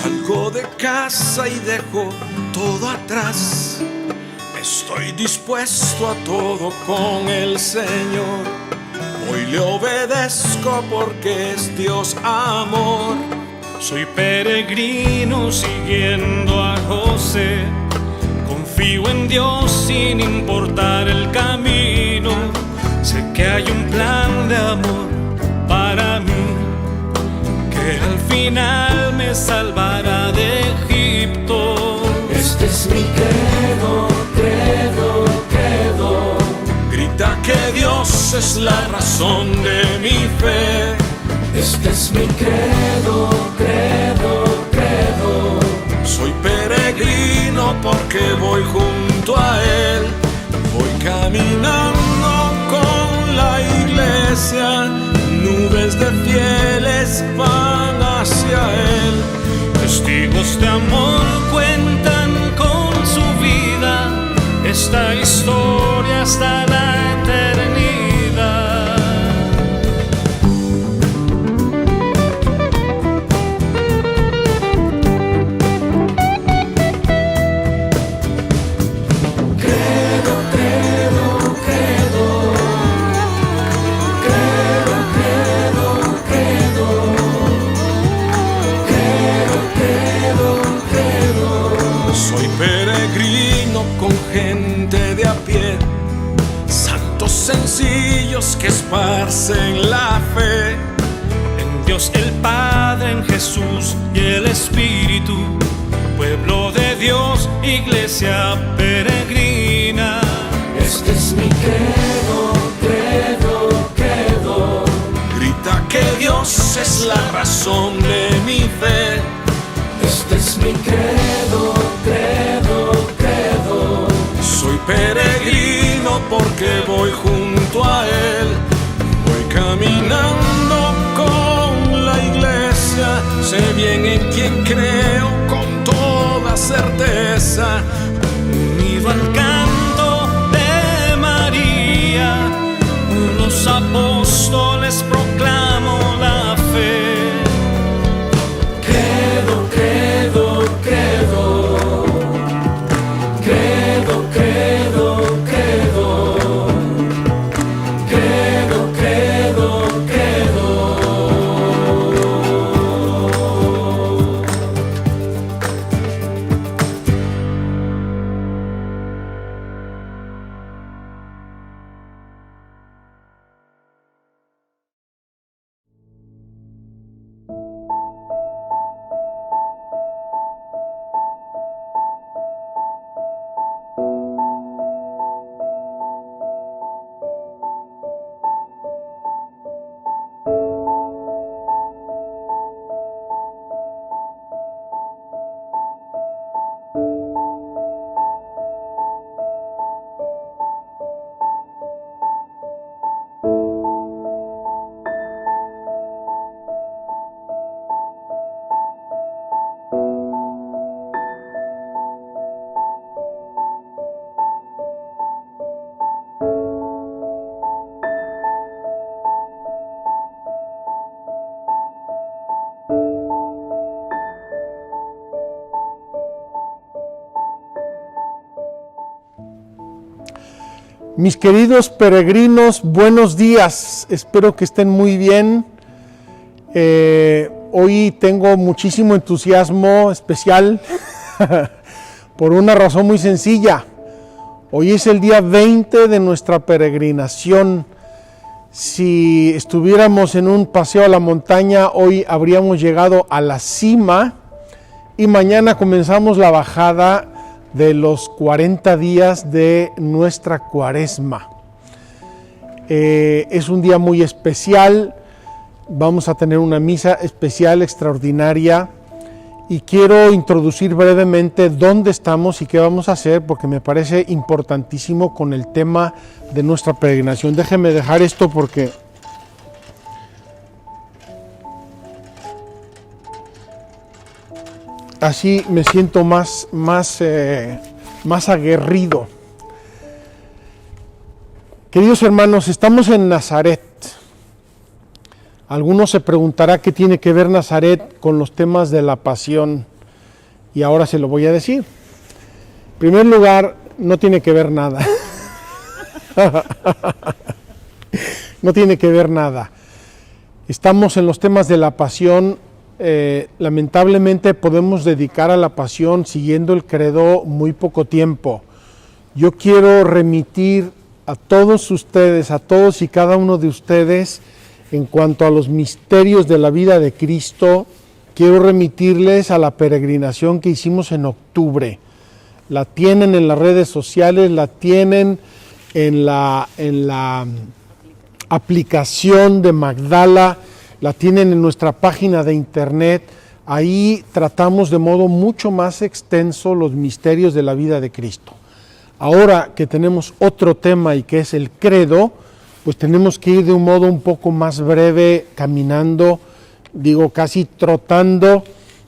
Salgo de casa y dejo todo atrás. Estoy dispuesto a todo con el Señor. Hoy le obedezco porque es Dios amor. Soy peregrino siguiendo a José. Confío en Dios sin importar el camino. Sé que hay un plan de amor para mí, que al final me salvará de Egipto. Este es mi credo, credo, credo. Grita que Dios es la razón de mi fe. Este es mi credo, credo, credo. Soy peregrino porque voy junto a Él. Voy caminando con la iglesia. Nubes de fieles van hacia Él. Testigos de amor cuentan con su vida esta historia hasta la eternidad. Credo, credo, credo. Credo, credo, credo. Credo, credo, credo. Soy peregrino con gente de a pie, santos sencillos que esparcen la fe. En Dios el Padre, en Jesús y el Espíritu, pueblo de Dios, iglesia peregrina. Este es mi credo, credo, credo. Grita que Dios es la razón de mi fe. Este es mi credo, credo, credo. Soy peregrino porque voy junto a Él. Voy caminando con la iglesia. Sé bien en quién creo con toda certeza. Unido al canto de María, los apóstoles proclamo la fe. Credo, credo, credo. Credo, credo, credo. Credo, credo, credo. Mis queridos peregrinos, buenos días, espero que estén muy bien. Hoy tengo muchísimo entusiasmo especial por una razón muy sencilla. Hoy es el día 20 de nuestra peregrinación. Si estuviéramos en un paseo a la montaña, hoy habríamos llegado a la cima y mañana comenzamos la bajada de los 40 días de nuestra cuaresma. Es un día muy especial, vamos a tener una misa especial, extraordinaria, y quiero introducir brevemente dónde estamos y qué vamos a hacer, porque me parece importantísimo con el tema de nuestra peregrinación. Déjenme dejar esto porque así me siento más aguerrido. Queridos hermanos, estamos en Nazaret. Algunos se preguntará qué tiene que ver Nazaret con los temas de la pasión. y ahora se lo voy a decir. En primer lugar, no tiene que ver nada. No tiene que ver nada. Estamos en los temas de la pasión. Lamentablemente podemos dedicar a la pasión siguiendo el credo muy poco tiempo. Yo quiero remitir a todos ustedes, a todos y cada uno de ustedes, en cuanto a los misterios de la vida de Cristo, quiero remitirles a la peregrinación que hicimos en octubre. La tienen en las redes sociales, la tienen en la aplicación de Magdala, la tienen en nuestra página de internet. Ahí tratamos de modo mucho más extenso los misterios de la vida de Cristo. Ahora que tenemos otro tema y que es el credo, pues tenemos que ir de un modo un poco más breve, caminando, casi trotando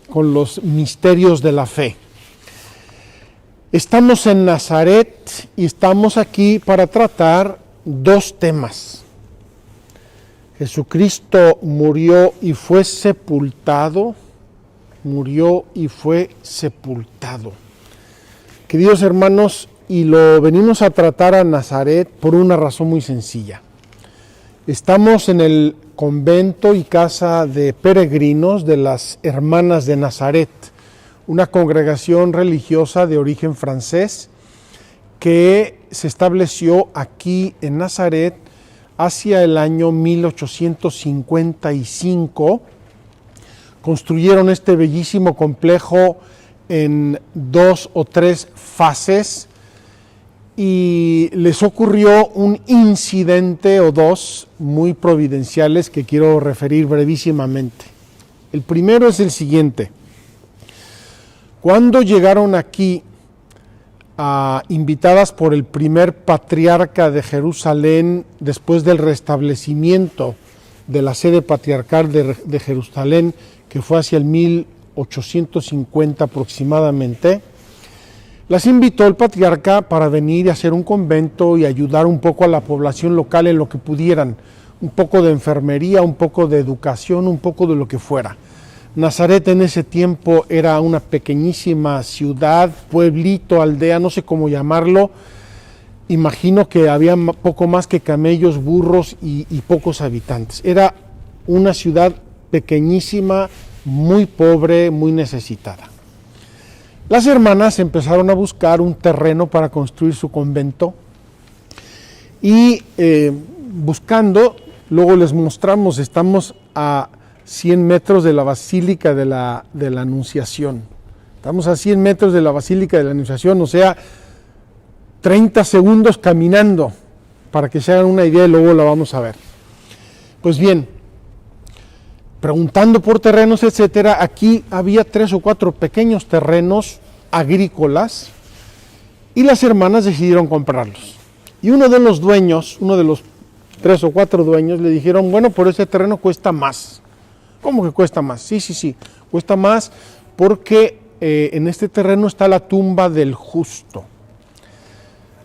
con los misterios de la fe. Estamos en Nazaret y estamos aquí para tratar dos temas. Jesucristo murió y fue sepultado. Murió y fue sepultado. Queridos hermanos, y lo venimos a tratar a Nazaret por una razón muy sencilla. Estamos en el convento y casa de peregrinos de las Hermanas de Nazaret, una congregación religiosa de origen francés que se estableció aquí en Nazaret hacia el año 1855. Construyeron este bellísimo complejo en 2 o 3 fases y les ocurrió un incidente o dos muy providenciales que quiero referir brevísimamente. El primero es el siguiente. Cuando llegaron aquí, invitadas por el primer patriarca de Jerusalén, después del restablecimiento de la sede patriarcal de Jerusalén, que fue hacia el 1850 aproximadamente, las invitó el patriarca para venir y hacer un convento y ayudar un poco a la población local en lo que pudieran, un poco de enfermería, un poco de educación, un poco de lo que fuera. Nazaret en ese tiempo era una pequeñísima ciudad, pueblito, aldea, no sé cómo llamarlo. Imagino que había poco más que camellos, burros y pocos habitantes. Era una ciudad pequeñísima, muy pobre, muy necesitada. Las hermanas empezaron a buscar un terreno para construir su convento y buscando, luego les mostramos, estamos a 100 metros de la Basílica de la Anunciación. Estamos a 100 metros de la Basílica de la Anunciación, o sea, 30 segundos caminando, para que se hagan una idea y luego la vamos a ver. Pues bien, preguntando por terrenos, etcétera, aquí había 3 o 4 pequeños terrenos agrícolas y las hermanas decidieron comprarlos. Y uno de los dueños, uno de los 3 o 4 dueños, le dijeron, bueno, por ese terreno cuesta más. ¿Cómo que cuesta más? Sí, cuesta más porque en este terreno está la tumba del justo.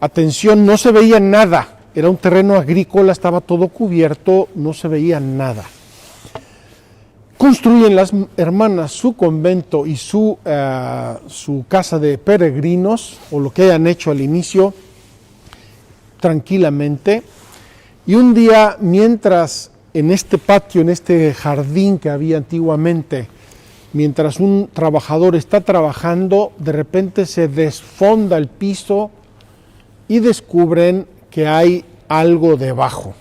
Atención, no se veía nada, era un terreno agrícola, estaba todo cubierto, no se veía nada. Construyen las hermanas su convento y su casa de peregrinos, o lo que hayan hecho al inicio, tranquilamente. Y un día, mientras en este patio, en este jardín que había antiguamente, mientras un trabajador está trabajando, de repente se desfonda el piso y descubren que hay algo debajo.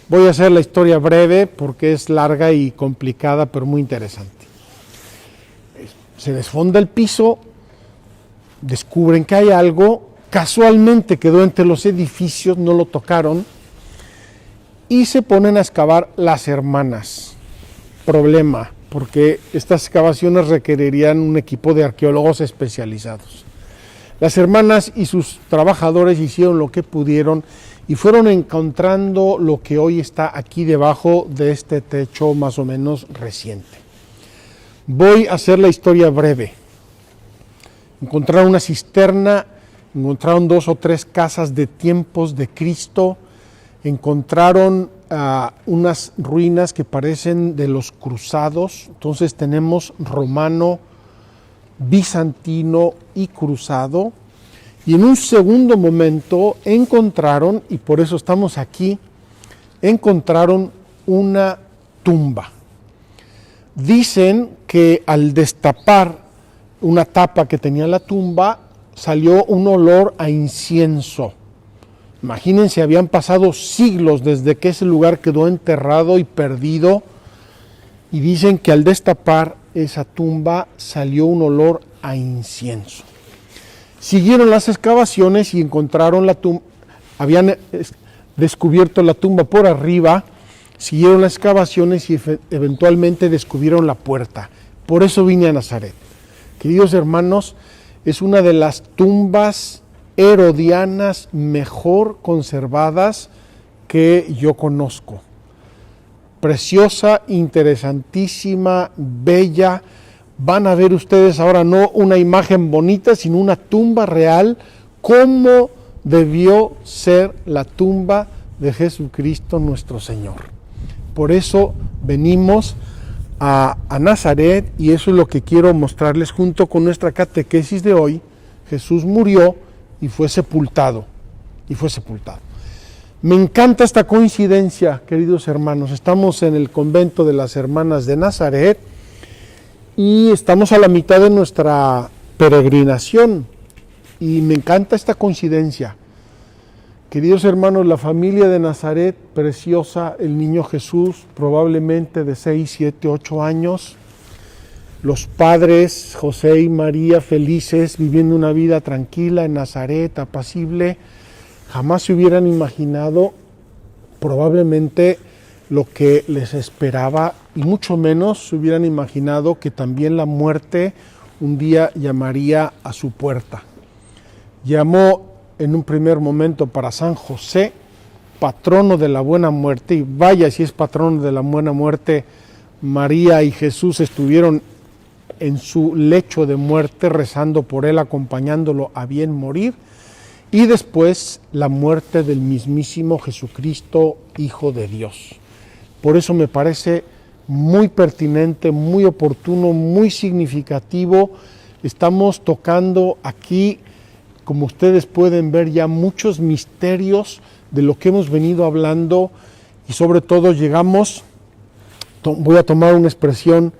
Voy a hacer la historia breve porque es larga y complicada, pero muy interesante. Se desfonda el piso, descubren que hay algo, casualmente quedó entre los edificios, no lo tocaron, y se ponen a excavar las hermanas. Problema, porque estas excavaciones requerirían un equipo de arqueólogos especializados. Las hermanas y sus trabajadores hicieron lo que pudieron y fueron encontrando lo que hoy está aquí debajo de este techo más o menos reciente. Voy a hacer la historia breve. Encontraron una cisterna, encontraron 2 o 3 casas de tiempos de Cristo, encontraron unas ruinas que parecen de los cruzados, entonces tenemos romano, bizantino y cruzado, y en un segundo momento encontraron, y por eso estamos aquí, encontraron una tumba. Dicen que al destapar una tapa que tenía la tumba, salió un olor a incienso. Imagínense, habían pasado siglos desde que ese lugar quedó enterrado y perdido, y dicen que al destapar esa tumba salió un olor a incienso. Siguieron las excavaciones y encontraron la tumba, habían descubierto la tumba por arriba, siguieron las excavaciones y eventualmente descubrieron la puerta. Por eso vine a Nazaret. Queridos hermanos, es una de las tumbas herodianas mejor conservadas que yo conozco. Preciosa, interesantísima, bella. Van a ver ustedes ahora no una imagen bonita, sino una tumba real, como debió ser la tumba de Jesucristo nuestro Señor. Por eso venimos a Nazaret, y eso es lo que quiero mostrarles junto con nuestra catequesis de hoy. Jesús murió y fue sepultado. Me encanta esta coincidencia, queridos hermanos. Estamos en el convento de las Hermanas de Nazaret y estamos a la mitad de nuestra peregrinación, y me encanta esta coincidencia. Queridos hermanos, la familia de Nazaret, preciosa, el niño Jesús, probablemente de 6, 7, 8 años, los padres José y María felices, viviendo una vida tranquila en Nazaret, apacible. Jamás se hubieran imaginado probablemente lo que les esperaba, y mucho menos se hubieran imaginado que también la muerte un día llamaría a su puerta. Llamó en un primer momento para San José, patrono de la buena muerte, y vaya si es patrono de la buena muerte. María y Jesús estuvieron en su lecho de muerte rezando por él, acompañándolo a bien morir, y después la muerte del mismísimo Jesucristo, Hijo de Dios. Por eso me parece muy pertinente, muy oportuno, muy significativo. Estamos tocando aquí, como ustedes pueden ver, ya muchos misterios de lo que hemos venido hablando, y sobre todo llegamos, voy a tomar una expresión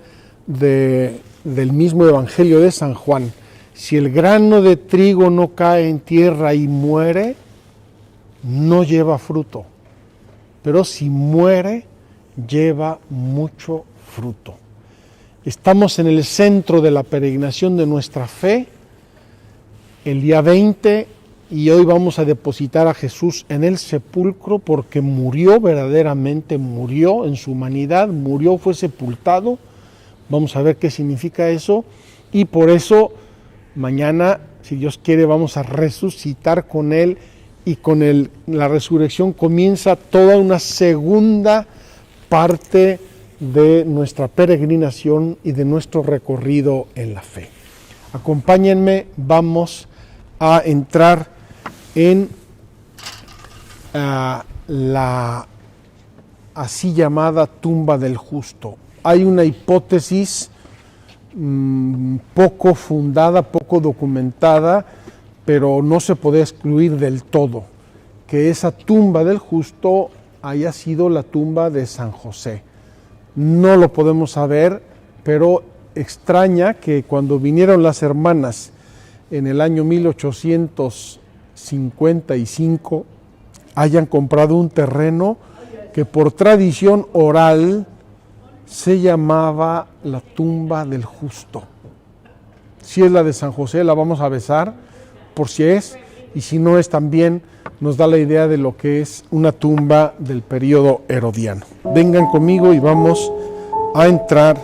del mismo Evangelio de San Juan: si el grano de trigo no cae en tierra y muere, no lleva fruto, pero si muere, lleva mucho fruto. Estamos en el centro de la peregrinación de nuestra fe, el día 20, y hoy vamos a depositar a Jesús en el sepulcro, porque murió, verdaderamente murió en su humanidad, murió, fue sepultado. Vamos a ver qué significa eso, y por eso mañana, si Dios quiere, vamos a resucitar con Él, y con la resurrección comienza toda una segunda parte de nuestra peregrinación y de nuestro recorrido en la fe. Acompáñenme, vamos a entrar en la así llamada tumba del justo. Hay una hipótesis poco fundada, poco documentada, pero no se puede excluir del todo que esa tumba del justo haya sido la tumba de San José. No lo podemos saber, pero extraña que cuando vinieron las hermanas en el año 1855 hayan comprado un terreno que por tradición oral se llamaba la tumba del justo. Si es la de San José, la vamos a besar por si es, y si no es, también nos da la idea de lo que es una tumba del periodo herodiano. Vengan conmigo y vamos a entrar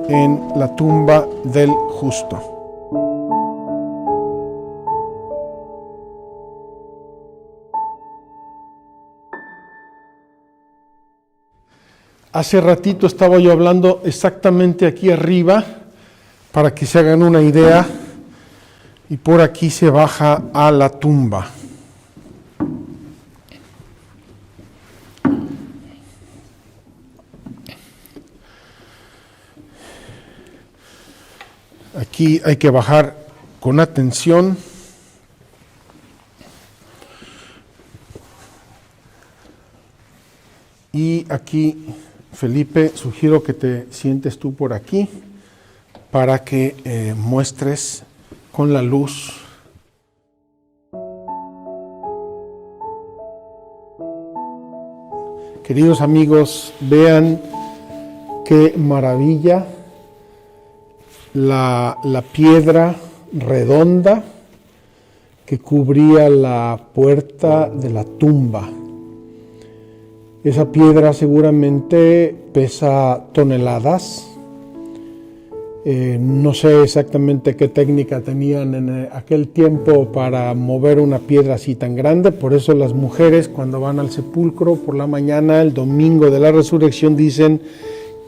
en la tumba del justo. Hace ratito estaba yo hablando exactamente aquí arriba, para que se hagan una idea, y por aquí se baja a la tumba. Aquí Aquí hay que bajar con atención. Y aquí, Felipe, sugiero que te sientes tú por aquí para que muestres con la luz. Queridos amigos, vean qué maravilla la piedra redonda que cubría la puerta de la tumba. Esa piedra seguramente pesa toneladas. No sé exactamente qué técnica tenían en aquel tiempo para mover una piedra así tan grande. Por eso las mujeres, cuando van al sepulcro por la mañana, el domingo de la resurrección, dicen: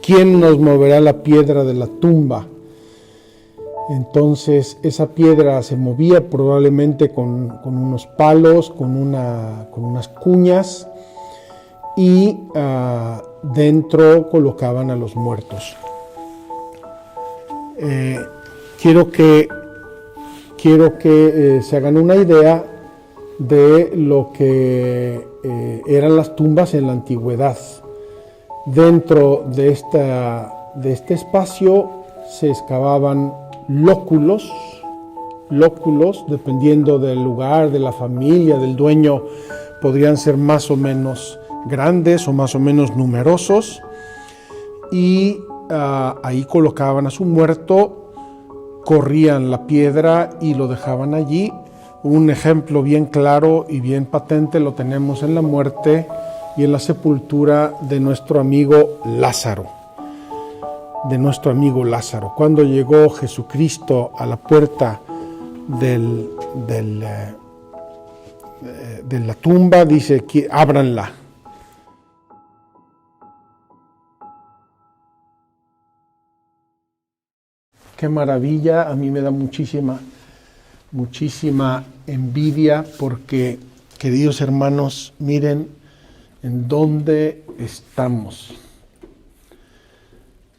¿quién nos moverá la piedra de la tumba? Entonces esa piedra se movía probablemente con unos palos, con unas cuñas, y dentro colocaban a los muertos. Quiero que se hagan una idea de lo que eran las tumbas en la antigüedad. Dentro de este espacio se excavaban lóculos, dependiendo del lugar, de la familia, del dueño, podrían ser más o menos grandes o más o menos numerosos, y ahí colocaban a su muerto, corrían la piedra y lo dejaban allí. Un ejemplo bien claro y bien patente lo tenemos en la muerte y en la sepultura de nuestro amigo Lázaro. Cuando llegó Jesucristo a la puerta de la tumba, dice que ábranla. Qué maravilla, a mí me da muchísima envidia, porque, queridos hermanos, miren en dónde estamos.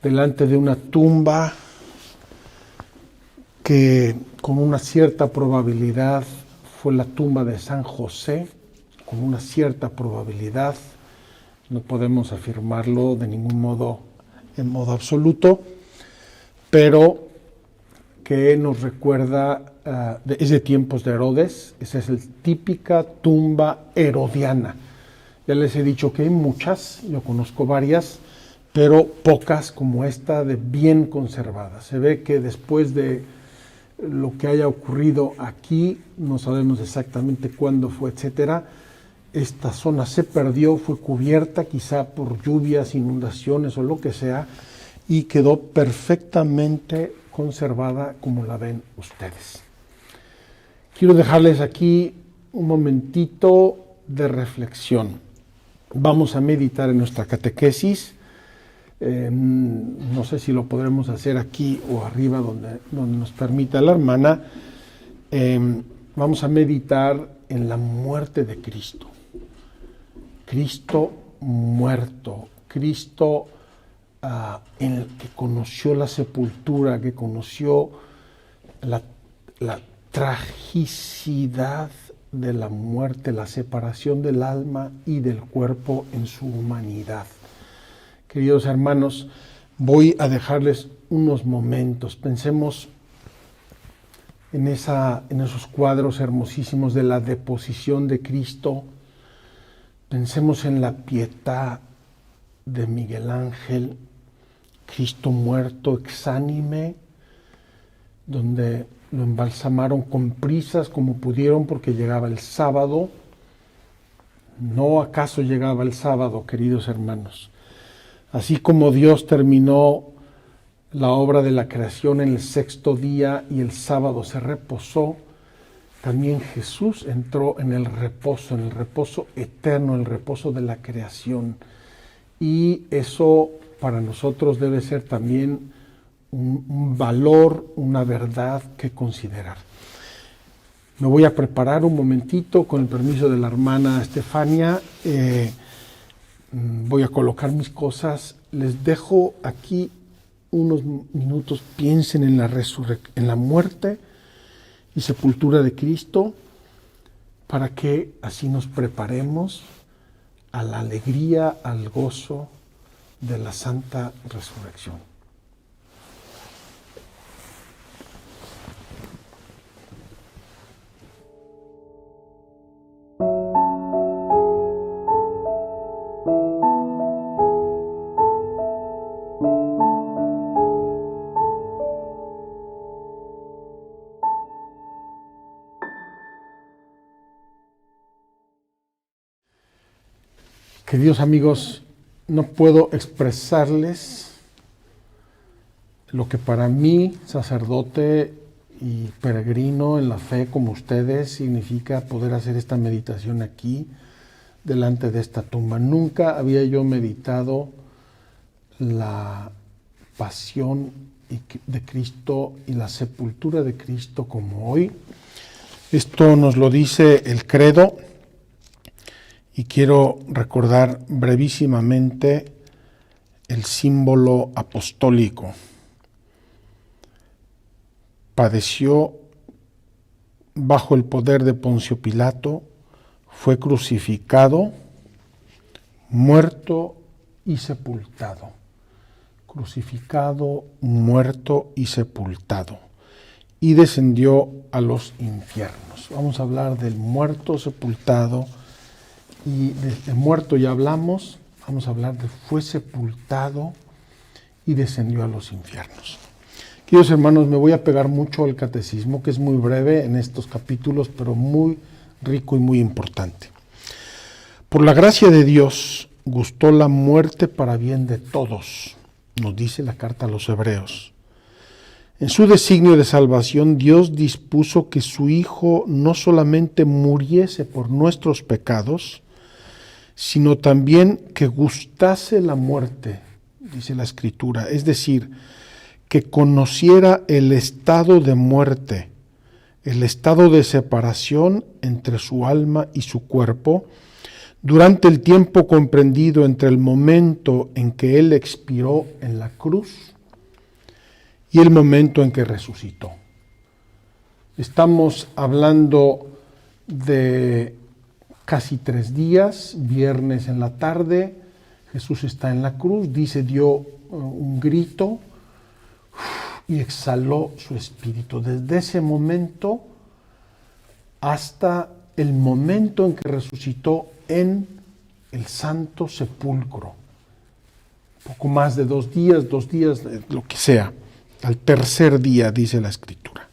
Delante de una tumba que con una cierta probabilidad fue la tumba de San José, con una cierta probabilidad, no podemos afirmarlo de ningún modo, en modo absoluto, pero que nos recuerda, es de tiempos de Herodes. Esa es la típica tumba herodiana. Ya les he dicho que hay muchas, yo conozco varias, pero pocas como esta, de bien conservadas. Se ve que después de lo que haya ocurrido aquí, no sabemos exactamente cuándo fue, etcétera, esta zona se perdió, fue cubierta quizá por lluvias, inundaciones o lo que sea, y quedó perfectamente conservada como la ven ustedes. Quiero dejarles aquí un momentito de reflexión. Vamos a meditar en nuestra catequesis. No sé si lo podremos hacer aquí o arriba donde nos permita la hermana. Vamos a meditar en la muerte de Cristo. Cristo muerto, Cristo en el que conoció la sepultura, que conoció la tragicidad de la muerte, la separación del alma y del cuerpo en su humanidad. Queridos hermanos, voy a dejarles unos momentos. Pensemos en esos cuadros hermosísimos de la deposición de Cristo. Pensemos en la Pietà de Miguel Ángel, Cristo muerto, exánime, donde lo embalsamaron con prisas como pudieron porque llegaba el sábado. ¿No acaso llegaba el sábado, queridos hermanos? Así como Dios terminó la obra de la creación en el sexto día y el sábado se reposó, también Jesús entró en el reposo eterno, el reposo de la creación. Y eso para nosotros debe ser también un valor, una verdad que considerar. Me voy a preparar un momentito con el permiso de la hermana Estefania. Voy a colocar mis cosas. Les dejo aquí unos minutos piensen en la muerte y sepultura de Cristo, para que así nos preparemos a la alegría, al gozo de la santa resurrección. Queridos amigos, no puedo expresarles lo que para mí, sacerdote y peregrino en la fe como ustedes, significa poder hacer esta meditación aquí, delante de esta tumba. Nunca había yo meditado la pasión de Cristo y la sepultura de Cristo como hoy. Esto nos lo dice el credo. Y quiero recordar brevísimamente el símbolo apostólico. Padeció bajo el poder de Poncio Pilato, fue crucificado, muerto y sepultado. Crucificado, muerto y sepultado. Y descendió a los infiernos. Vamos a hablar del muerto, sepultado. Y de muerto ya hablamos, vamos a hablar de fue sepultado y descendió a los infiernos. Queridos hermanos, me voy a pegar mucho al catecismo, que es muy breve en estos capítulos, pero muy rico y muy importante. Por la gracia de Dios, gustó la muerte para bien de todos, nos dice la carta a los Hebreos. En su designio de salvación, Dios dispuso que su Hijo no solamente muriese por nuestros pecados, sino también que gustase la muerte, dice la Escritura, es decir, que conociera el estado de muerte, el estado de separación entre su alma y su cuerpo, durante el tiempo comprendido entre el momento en que Él expiró en la cruz y el momento en que resucitó. Estamos hablando de casi 3 días, viernes en la tarde, Jesús está en la cruz, dice, dio un grito y exhaló su espíritu. Desde ese momento hasta el momento en que resucitó en el santo sepulcro. Poco más de 2 días, lo que sea, al tercer día, dice la Escritura.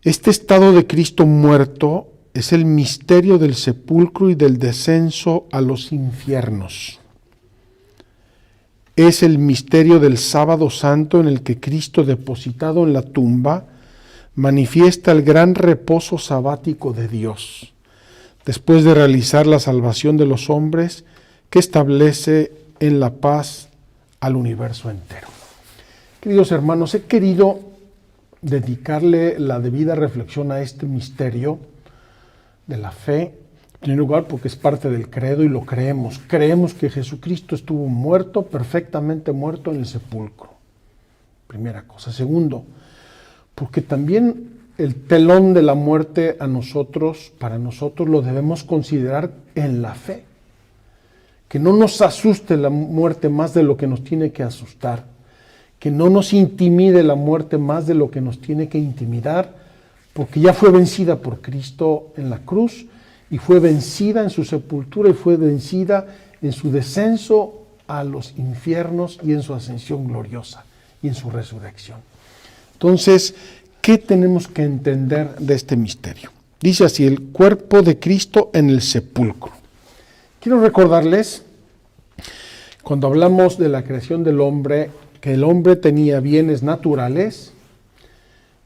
Este estado de Cristo muerto es el misterio del sepulcro y del descenso a los infiernos. Es el misterio del sábado santo en el que Cristo, depositado en la tumba, manifiesta el gran reposo sabático de Dios, después de realizar la salvación de los hombres, que establece en la paz al universo entero. Queridos hermanos, he querido dedicarle la debida reflexión a este misterio de la fe, en primer lugar porque es parte del credo y lo creemos. Creemos que Jesucristo estuvo muerto, perfectamente muerto en el sepulcro. Primera cosa. Segundo, porque también el telón de la muerte para nosotros lo debemos considerar en la fe. Que no nos asuste la muerte más de lo que nos tiene que asustar. Que no nos intimide la muerte más de lo que nos tiene que intimidar, porque ya fue vencida por Cristo en la cruz, y fue vencida en su sepultura, y fue vencida en su descenso a los infiernos, y en su ascensión gloriosa, y en su resurrección. Entonces, ¿qué tenemos que entender de este misterio? Dice así, el cuerpo de Cristo en el sepulcro. Quiero recordarles, cuando hablamos de la creación del hombre, que el hombre tenía bienes naturales,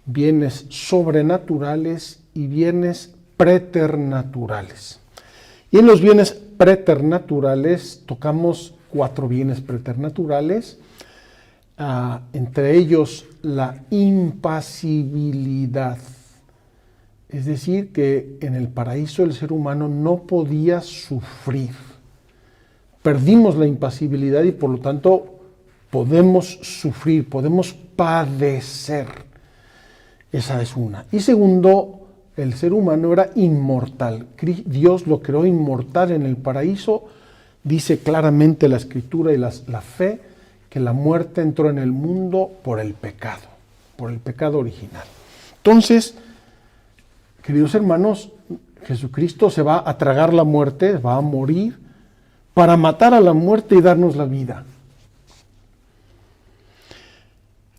bienes sobrenaturales y bienes preternaturales. Y en los bienes preternaturales tocamos 4 bienes preternaturales, entre ellos la impasibilidad. Es decir, que en el paraíso el ser humano no podía sufrir. Perdimos la impasibilidad y por lo tanto podemos sufrir, podemos padecer. Esa es una. Y segundo, el ser humano era inmortal. Dios lo creó inmortal en el paraíso. Dice claramente la Escritura y la fe que la muerte entró en el mundo por el pecado original. Entonces, queridos hermanos, Jesucristo se va a tragar la muerte, va a morir para matar a la muerte y darnos la vida.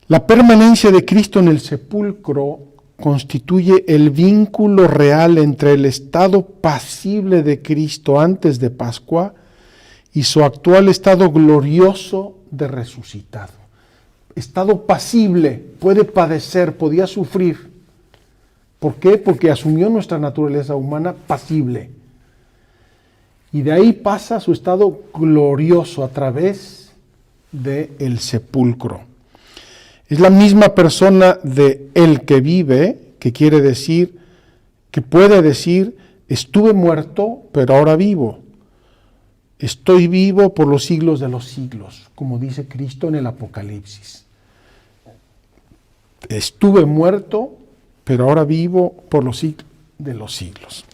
La permanencia de Cristo en el sepulcro constituye el vínculo real entre el estado pasible de Cristo antes de Pascua y su actual estado glorioso de resucitado. Estado pasible, puede padecer, podía sufrir. ¿Por qué? Porque asumió nuestra naturaleza humana pasible. Y de ahí pasa a su estado glorioso a través del sepulcro. Es la misma persona de el que vive, que quiere decir, que puede decir, estuve muerto, pero ahora vivo. Estoy vivo por los siglos de los siglos, como dice Cristo en el Apocalipsis. Estuve muerto, pero ahora vivo por los siglos de los siglos.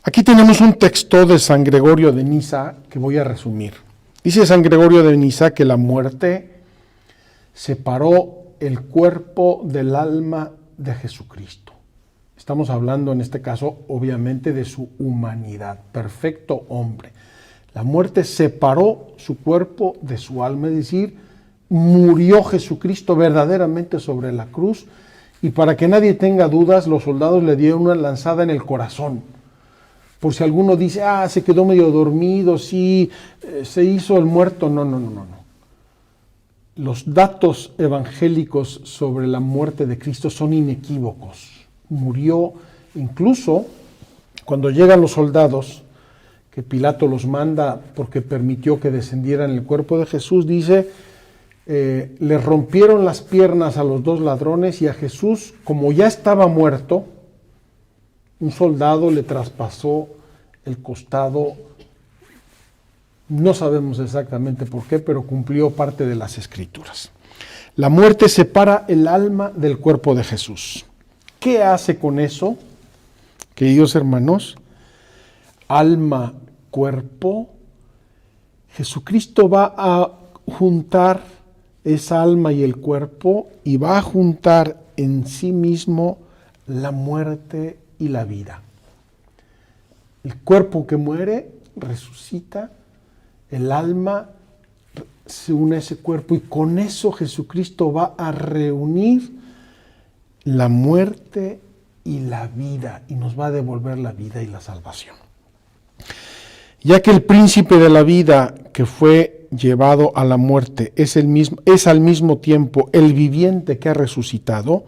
Aquí tenemos un texto de San Gregorio de Niza que voy a resumir. Dice San Gregorio de Niza que la muerte separó el cuerpo del alma de Jesucristo. Estamos hablando en este caso, obviamente, de su humanidad, perfecto hombre. La muerte separó su cuerpo de su alma, es decir, murió Jesucristo verdaderamente sobre la cruz, y para que nadie tenga dudas, los soldados le dieron una lanzada en el corazón. Por si alguno dice, se quedó medio dormido, sí, se hizo el muerto. No. Los datos evangélicos sobre la muerte de Cristo son inequívocos. Murió, incluso cuando llegan los soldados, que Pilato los manda porque permitió que descendieran el cuerpo de Jesús, dice, le rompieron las piernas a los dos ladrones y a Jesús, como ya estaba muerto, un soldado le traspasó el costado. No sabemos exactamente por qué, pero cumplió parte de las Escrituras. La muerte separa el alma del cuerpo de Jesús. ¿Qué hace con eso, queridos hermanos? Alma, cuerpo. Jesucristo va a juntar esa alma y el cuerpo y va a juntar en sí mismo la muerte y la vida. El cuerpo que muere resucita, el alma se une a ese cuerpo y con eso Jesucristo va a reunir la muerte y la vida y nos va a devolver la vida y la salvación. Ya que el príncipe de la vida que fue llevado a la muerte es al mismo tiempo el viviente que ha resucitado,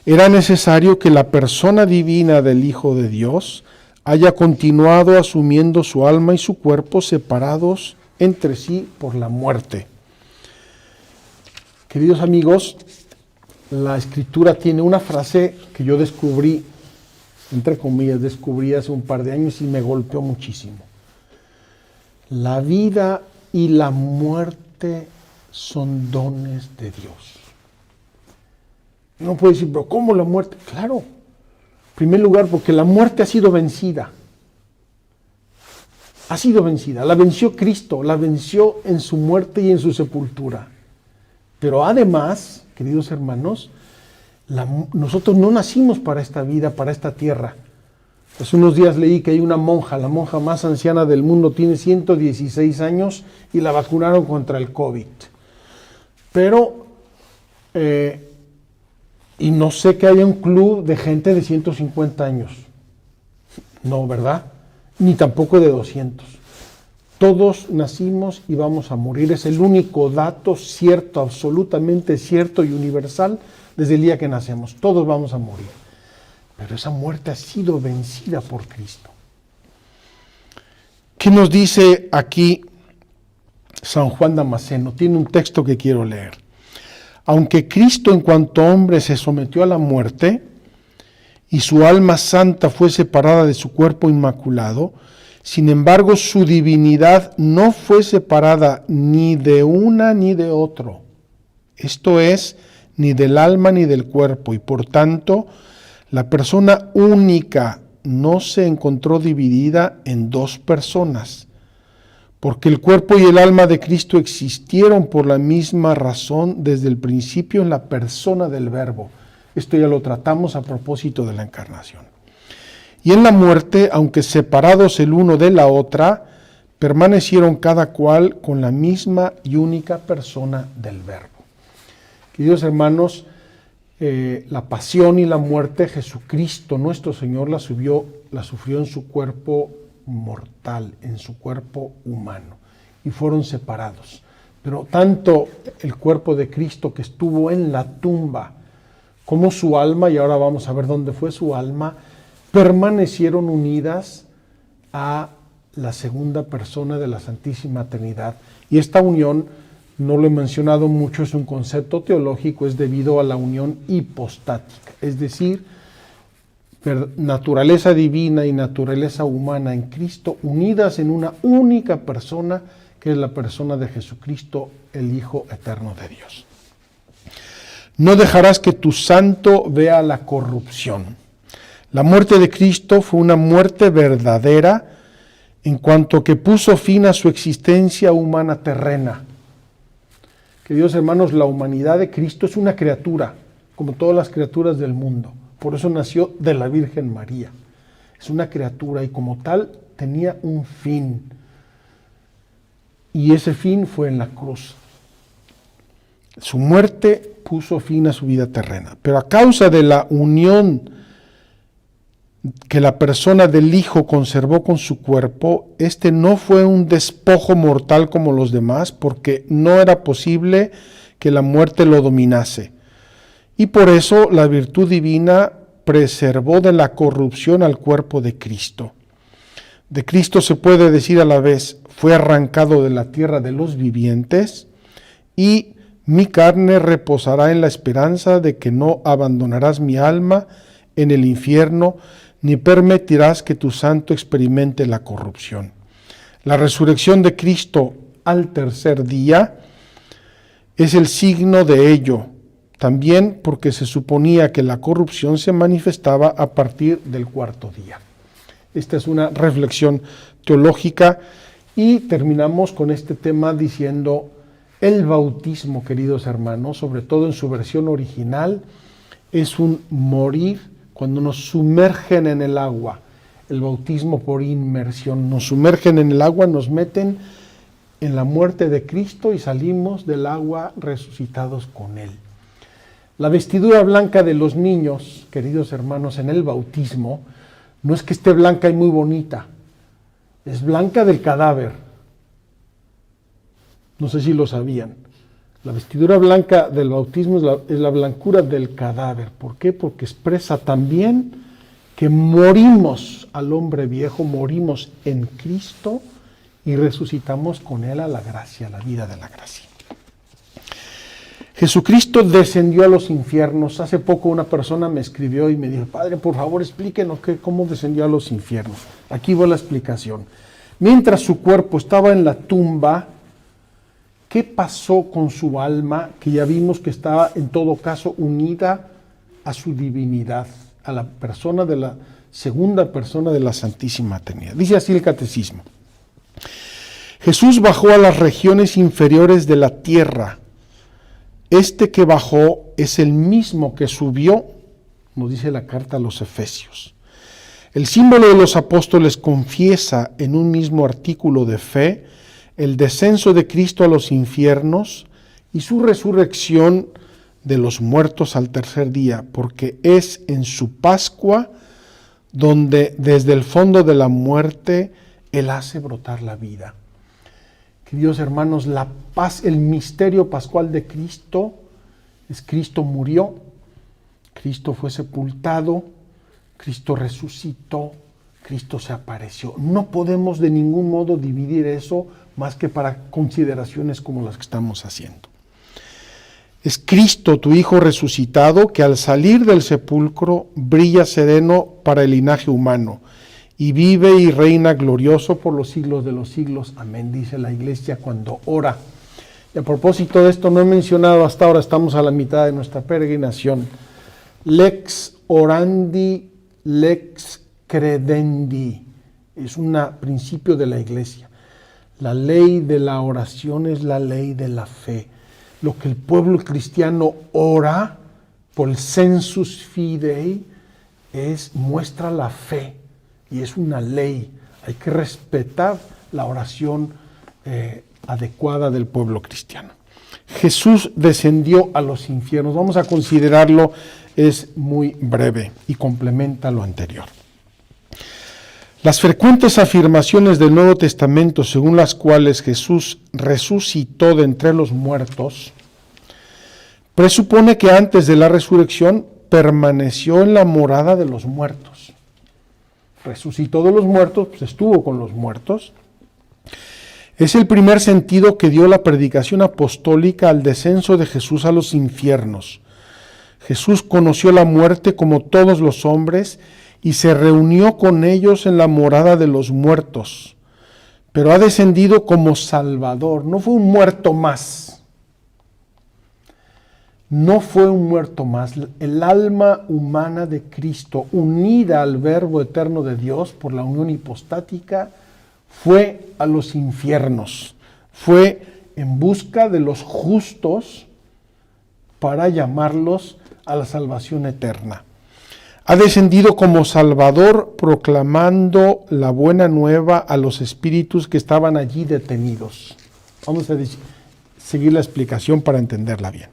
era necesario que la persona divina del Hijo de Dios haya continuado asumiendo su alma y su cuerpo separados entre sí por la muerte. Queridos amigos, la Escritura tiene una frase que yo descubrí, entre comillas, descubrí hace un par de años y me golpeó muchísimo. La vida y la muerte son dones de Dios. Uno puede decir, pero ¿cómo la muerte? Claro, en primer lugar porque la muerte ha sido vencida. Ha sido vencida, la venció Cristo, la venció en su muerte y en su sepultura. Pero además, queridos hermanos, nosotros no nacimos para esta vida, para esta tierra. Hace unos días leí que hay una monja, la monja más anciana del mundo, tiene 116 años y la vacunaron contra el COVID. Pero, y no sé que haya un club de gente de 150 años. No, ¿verdad? Ni tampoco de 200. Todos nacimos y vamos a morir. Es el único dato cierto, absolutamente cierto y universal desde el día que nacemos. Todos vamos a morir. Pero esa muerte ha sido vencida por Cristo. ¿Qué nos dice aquí San Juan Damasceno? Tiene un texto que quiero leer. Aunque Cristo en cuanto hombre se sometió a la muerte y su alma santa fue separada de su cuerpo inmaculado, Sin embargo, su divinidad no fue separada ni de una ni de otro. Esto es, ni del alma ni del cuerpo, y por tanto, la persona única no se encontró dividida en dos personas, porque el cuerpo y el alma de Cristo existieron por la misma razón desde el principio en la persona del Verbo. Esto ya lo tratamos a propósito de la encarnación. Y en la muerte, aunque separados el uno de la otra, permanecieron cada cual con la misma y única persona del Verbo. Queridos hermanos, la pasión y la muerte, Jesucristo nuestro Señor la sufrió en su cuerpo mortal, en su cuerpo humano, y fueron separados. Pero tanto el cuerpo de Cristo que estuvo en la tumba, como su alma, y ahora vamos a ver dónde fue su alma, permanecieron unidas a la segunda persona de la Santísima Trinidad. Y esta unión, no lo he mencionado mucho, es un concepto teológico, es debido a la unión hipostática, es decir, naturaleza divina y naturaleza humana en Cristo, unidas en una única persona, que es la persona de Jesucristo, el Hijo eterno de Dios. No dejarás que tu santo vea la corrupción. La muerte de Cristo fue una muerte verdadera en cuanto que puso fin a su existencia humana terrena. Queridos hermanos, la humanidad de Cristo es una criatura, como todas las criaturas del mundo. Por eso nació de la Virgen María. Es una criatura y como tal tenía un fin. Y ese fin fue en la cruz. Su muerte puso fin a su vida terrena. Pero a causa de la unión que la persona del Hijo conservó con su cuerpo, este no fue un despojo mortal como los demás, porque no era posible que la muerte lo dominase. Y por eso la virtud divina preservó de la corrupción al cuerpo de Cristo. De Cristo se puede decir a la vez, fue arrancado de la tierra de los vivientes, y mi carne reposará en la esperanza de que no abandonarás mi alma en el infierno, ni permitirás que tu santo experimente la corrupción. La resurrección de Cristo al tercer día es el signo de ello, también porque se suponía que la corrupción se manifestaba a partir del cuarto día. Esta es una reflexión teológica y terminamos con este tema diciendo el bautismo, queridos hermanos, sobre todo en su versión original, es un morir cuando nos sumergen en el agua. El bautismo por inmersión, nos sumergen en el agua, nos meten en la muerte de Cristo y salimos del agua resucitados con Él. La vestidura blanca de los niños, queridos hermanos, en el bautismo, no es que esté blanca y muy bonita, es blanca del cadáver. No sé si lo sabían. La vestidura blanca del bautismo es la blancura del cadáver. ¿Por qué? Porque expresa también que morimos al hombre viejo, morimos en Cristo y resucitamos con Él a la gracia, a la vida de la gracia. Jesucristo descendió a los infiernos. Hace poco una persona me escribió y me dijo, Padre, por favor explíquenos cómo descendió a los infiernos. Aquí va la explicación. Mientras su cuerpo estaba en la tumba, ¿qué pasó con su alma? Que ya vimos que estaba en todo caso unida a su divinidad, a la persona de la segunda persona de la Santísima Trinidad. Dice así el Catecismo. Jesús bajó a las regiones inferiores de la tierra. Este que bajó es el mismo que subió, nos dice la carta a los Efesios. El símbolo de los apóstoles confiesa en un mismo artículo de fe el descenso de Cristo a los infiernos y su resurrección de los muertos al tercer día, porque es en su Pascua donde desde el fondo de la muerte Él hace brotar la vida. Queridos hermanos, la paz, el misterio pascual de Cristo es Cristo murió, Cristo fue sepultado, Cristo resucitó, Cristo se apareció. No podemos de ningún modo dividir eso más que para consideraciones como las que estamos haciendo. Es Cristo, tu Hijo resucitado, que al salir del sepulcro brilla sereno para el linaje humano y vive y reina glorioso por los siglos de los siglos. Amén, dice la iglesia cuando ora. Y a propósito de esto, no he mencionado hasta ahora, estamos a la mitad de nuestra peregrinación. Lex orandi, lex credendi. Es un principio de la iglesia. La ley de la oración es la ley de la fe. Lo que el pueblo cristiano ora por el sensus fidei muestra la fe y es una ley. Hay que respetar la oración adecuada del pueblo cristiano. Jesús descendió a los infiernos. Vamos a considerarlo, es muy breve y complementa lo anterior. Las frecuentes afirmaciones del Nuevo Testamento según las cuales Jesús resucitó de entre los muertos presupone que antes de la resurrección permaneció en la morada de los muertos. Resucitó de los muertos, pues estuvo con los muertos. Es el primer sentido que dio la predicación apostólica al descenso de Jesús a los infiernos. Jesús conoció la muerte como todos los hombres y se reunió con ellos en la morada de los muertos, pero ha descendido como Salvador. No fue un muerto más. No fue un muerto más. El alma humana de Cristo, unida al Verbo eterno de Dios por la unión hipostática, fue a los infiernos. Fue en busca de los justos para llamarlos a la salvación eterna. Ha descendido como Salvador proclamando la buena nueva a los espíritus que estaban allí detenidos. Vamos a seguir la explicación para entenderla bien.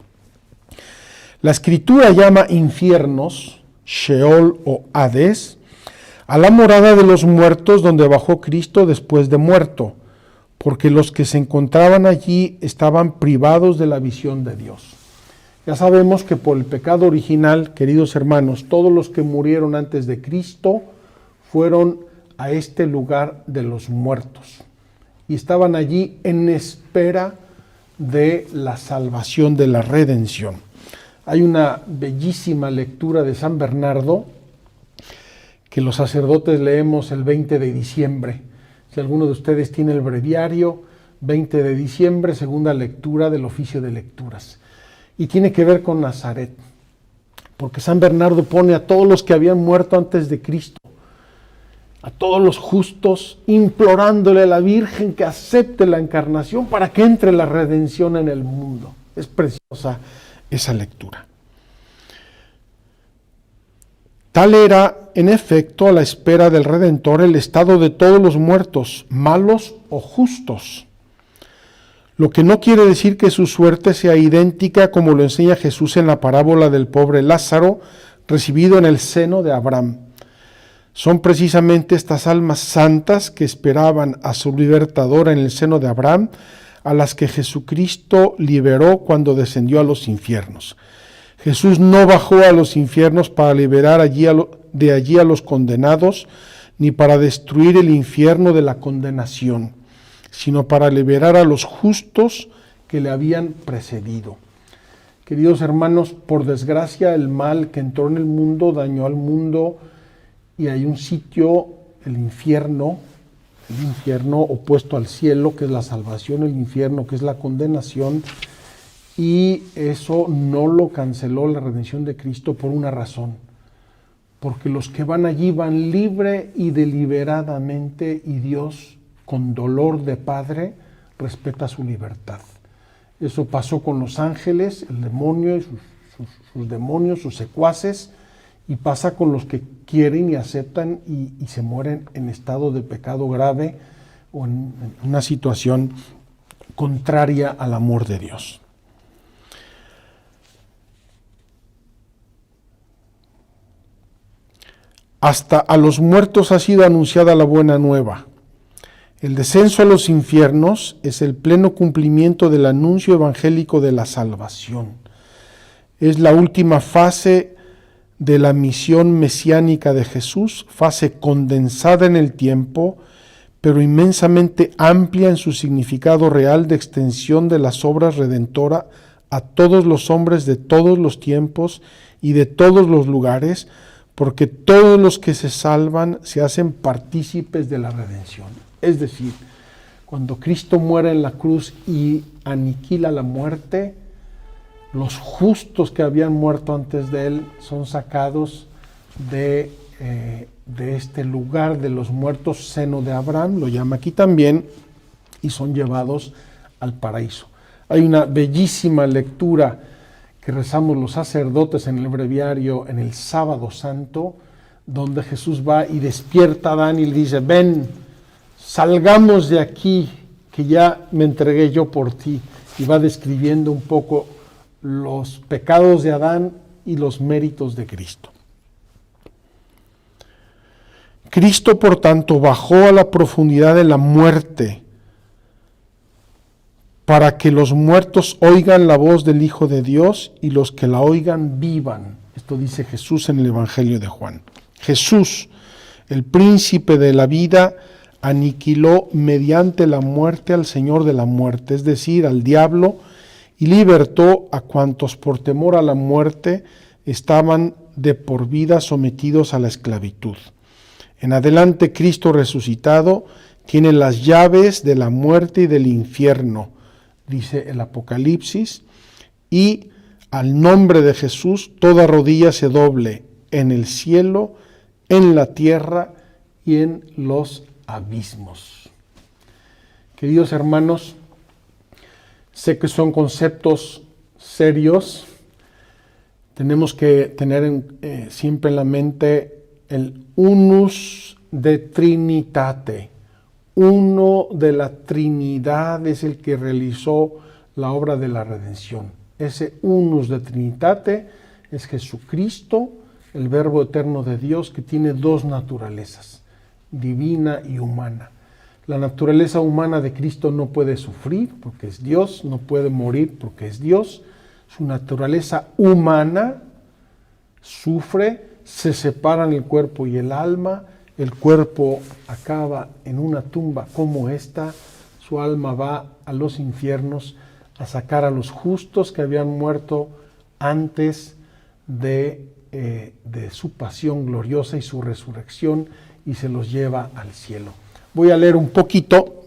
La Escritura llama infiernos, Sheol o Hades, a la morada de los muertos donde bajó Cristo después de muerto, porque los que se encontraban allí estaban privados de la visión de Dios. Ya sabemos que por el pecado original, queridos hermanos, todos los que murieron antes de Cristo fueron a este lugar de los muertos y estaban allí en espera de la salvación, de la redención. Hay una bellísima lectura de San Bernardo que los sacerdotes leemos el 20 de diciembre. Si alguno de ustedes tiene el breviario, 20 de diciembre, segunda lectura del oficio de lecturas. Y tiene que ver con Nazaret, porque San Bernardo pone a todos los que habían muerto antes de Cristo, a todos los justos, implorándole a la Virgen que acepte la encarnación para que entre la redención en el mundo. Es preciosa esa lectura. Tal era, en efecto, a la espera del Redentor, el estado de todos los muertos, malos o justos. Lo que no quiere decir que su suerte sea idéntica como lo enseña Jesús en la parábola del pobre Lázaro, recibido en el seno de Abraham. Son precisamente estas almas santas que esperaban a su libertador en el seno de Abraham, a las que Jesucristo liberó cuando descendió a los infiernos. Jesús no bajó a los infiernos para liberar de allí a los condenados, ni para destruir el infierno de la condenación, sino para liberar a los justos que le habían precedido. Queridos hermanos, por desgracia el mal que entró en el mundo dañó al mundo y hay un sitio, el infierno opuesto al cielo, que es la salvación, el infierno, que es la condenación, y eso no lo canceló la redención de Cristo por una razón, porque los que van allí van libre y deliberadamente, y Dios, con dolor de Padre, respeta su libertad. Eso pasó con los ángeles, el demonio y sus demonios, sus secuaces, y pasa con los que quieren y aceptan y se mueren en estado de pecado grave o en una situación contraria al amor de Dios. Hasta a los muertos ha sido anunciada la buena nueva. El descenso a los infiernos es el pleno cumplimiento del anuncio evangélico de la salvación. Es la última fase de la misión mesiánica de Jesús, fase condensada en el tiempo, pero inmensamente amplia en su significado real de extensión de las obras redentoras a todos los hombres de todos los tiempos y de todos los lugares, porque todos los que se salvan se hacen partícipes de la redención. Es decir, cuando Cristo muere en la cruz y aniquila la muerte, los justos que habían muerto antes de él son sacados de este lugar de los muertos, seno de Abraham, lo llama aquí también, y son llevados al paraíso. Hay una bellísima lectura que rezamos los sacerdotes en el breviario en el sábado santo, donde Jesús va y despierta a Adán y le dice: ven, salgamos de aquí, que ya me entregué yo por ti. Y va describiendo un poco los pecados de Adán y los méritos de Cristo. Cristo, por tanto, bajó a la profundidad de la muerte para que los muertos oigan la voz del Hijo de Dios y los que la oigan vivan. Esto dice Jesús en el Evangelio de Juan. Jesús, el príncipe de la vida, aniquiló mediante la muerte al Señor de la muerte, es decir, al diablo, y libertó a cuantos por temor a la muerte estaban de por vida sometidos a la esclavitud. En adelante, Cristo resucitado tiene las llaves de la muerte y del infierno, dice el Apocalipsis, y al nombre de Jesús toda rodilla se doble en el cielo, en la tierra y en los abismos. Queridos hermanos, sé que son conceptos serios. Tenemos que tener siempre en la mente el unus de Trinitate. Uno de la Trinidad es el que realizó la obra de la redención. Ese unus de Trinitate es Jesucristo, el Verbo eterno de Dios, que tiene dos naturalezas, divina y humana. La naturaleza humana de Cristo no puede sufrir porque es Dios, no puede morir porque es Dios. Su naturaleza humana sufre, se separan el cuerpo y el alma. El cuerpo acaba en una tumba como esta, su alma va a los infiernos a sacar a los justos que habían muerto antes de su pasión gloriosa y su resurrección, y se los lleva al cielo. Voy a leer un poquito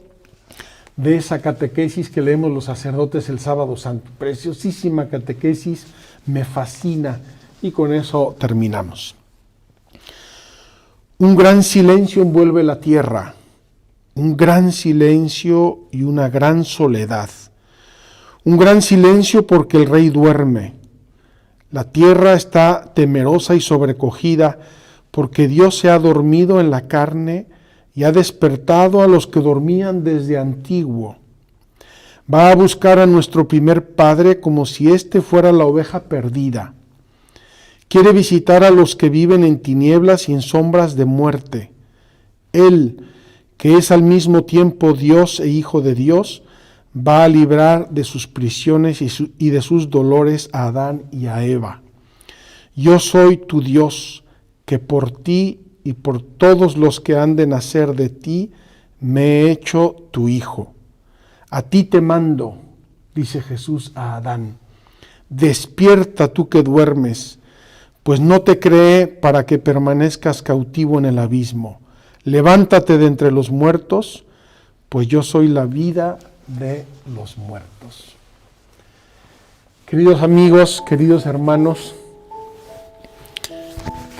de esa catequesis que leemos los sacerdotes el sábado santo. Preciosísima catequesis, me fascina, y con eso terminamos. Un gran silencio envuelve la tierra, un gran silencio y una gran soledad. Un gran silencio porque el rey duerme. La tierra está temerosa y sobrecogida porque Dios se ha dormido en la carne y ha despertado a los que dormían desde antiguo. Va a buscar a nuestro primer padre como si éste fuera la oveja perdida. Quiere visitar a los que viven en tinieblas y en sombras de muerte. Él, que es al mismo tiempo Dios e Hijo de Dios, va a librar de sus prisiones y de sus dolores a Adán y a Eva. Yo soy tu Dios, que por ti y por todos los que han de nacer de ti, me he hecho tu Hijo. A ti te mando, dice Jesús a Adán. Despierta tú que duermes, pues no te creé para que permanezcas cautivo en el abismo. Levántate de entre los muertos, pues yo soy la vida de los muertos. Queridos amigos, queridos hermanos,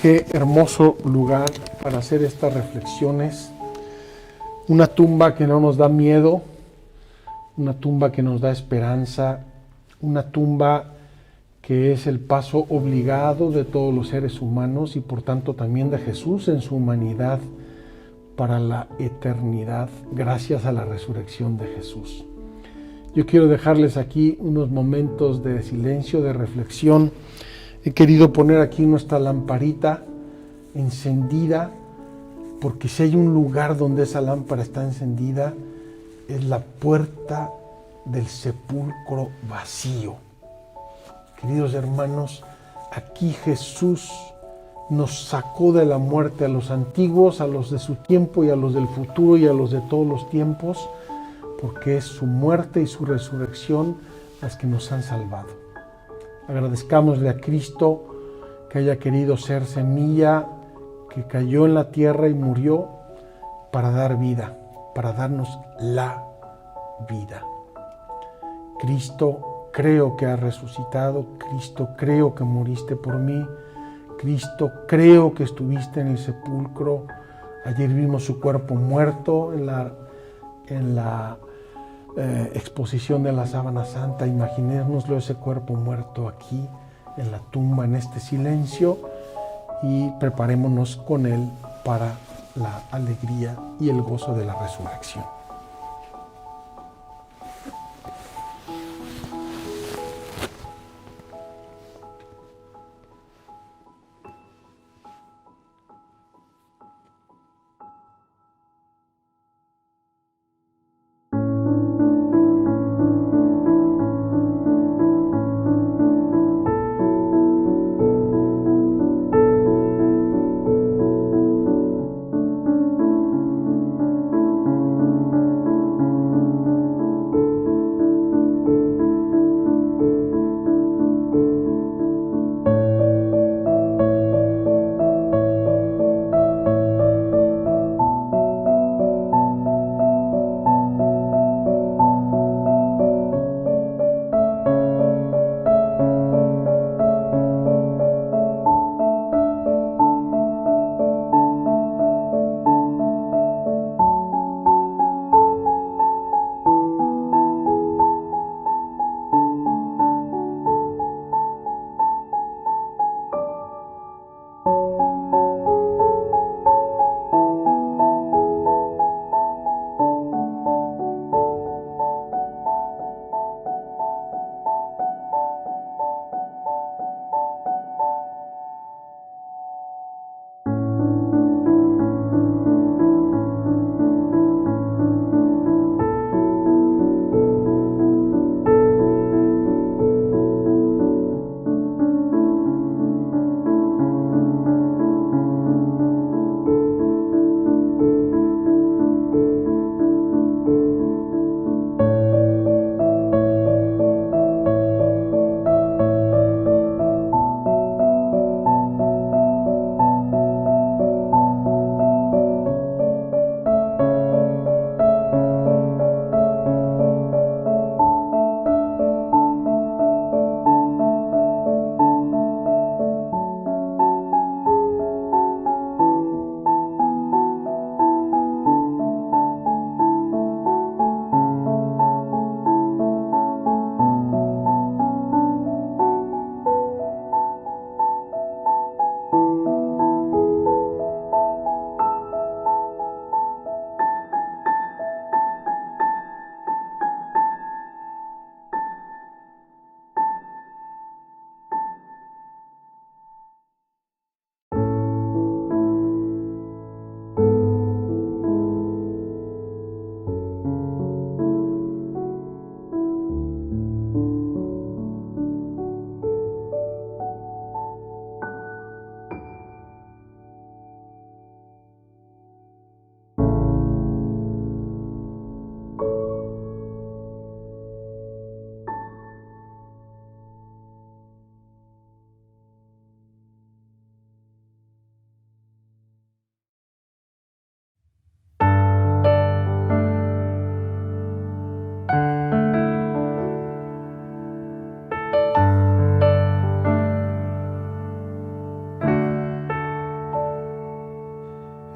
qué hermoso lugar para hacer estas reflexiones. Una tumba que no nos da miedo, una tumba que nos da esperanza, una tumba que es el paso obligado de todos los seres humanos y por tanto también de Jesús en su humanidad para la eternidad, gracias a la resurrección de Jesús. Yo quiero dejarles aquí unos momentos de silencio, de reflexión. He querido poner aquí nuestra lamparita encendida, porque si hay un lugar donde esa lámpara está encendida, es la puerta del sepulcro vacío. Queridos hermanos, aquí Jesús nos sacó de la muerte a los antiguos, a los de su tiempo y a los del futuro y a los de todos los tiempos, porque es su muerte y su resurrección las que nos han salvado. Agradezcámosle a Cristo que haya querido ser semilla que cayó en la tierra y murió para dar vida, para darnos la vida. Cristo, creo que has resucitado. Cristo, creo que moriste por mí. Cristo, creo que estuviste en el sepulcro. Ayer vimos su cuerpo muerto en la exposición de la sábana santa. Imaginémoslo, ese cuerpo muerto aquí en la tumba, en este silencio, y preparémonos con él para la alegría y el gozo de la resurrección.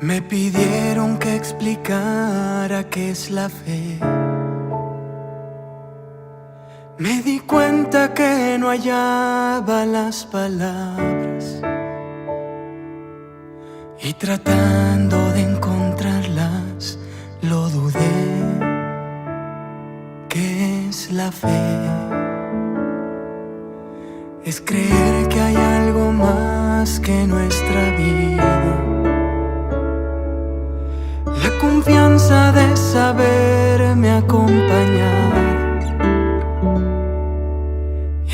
Me pidieron que explicara qué es la fe. Me di cuenta que no hallaba las palabras y tratando de encontrarlas lo dudé. ¿Qué es la fe? Es creer que hay algo más que nuestra vida. La confianza de saberme acompañar.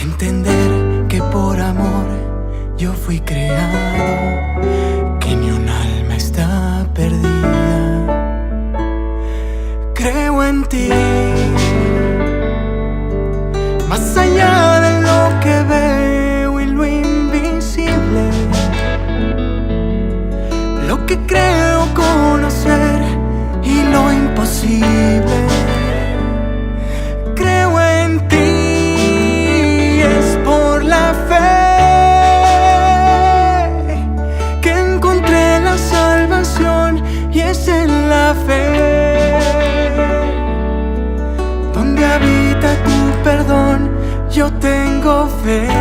Entender que por amor yo fui creado, que ni un alma está perdida. Creo en ti, más allá de lo que veo y lo invisible. lo que creo conocer y lo imposible. Creo en ti, es por la fe que encontré la salvación, y es en la fe donde habita tu perdón. Yo tengo fe.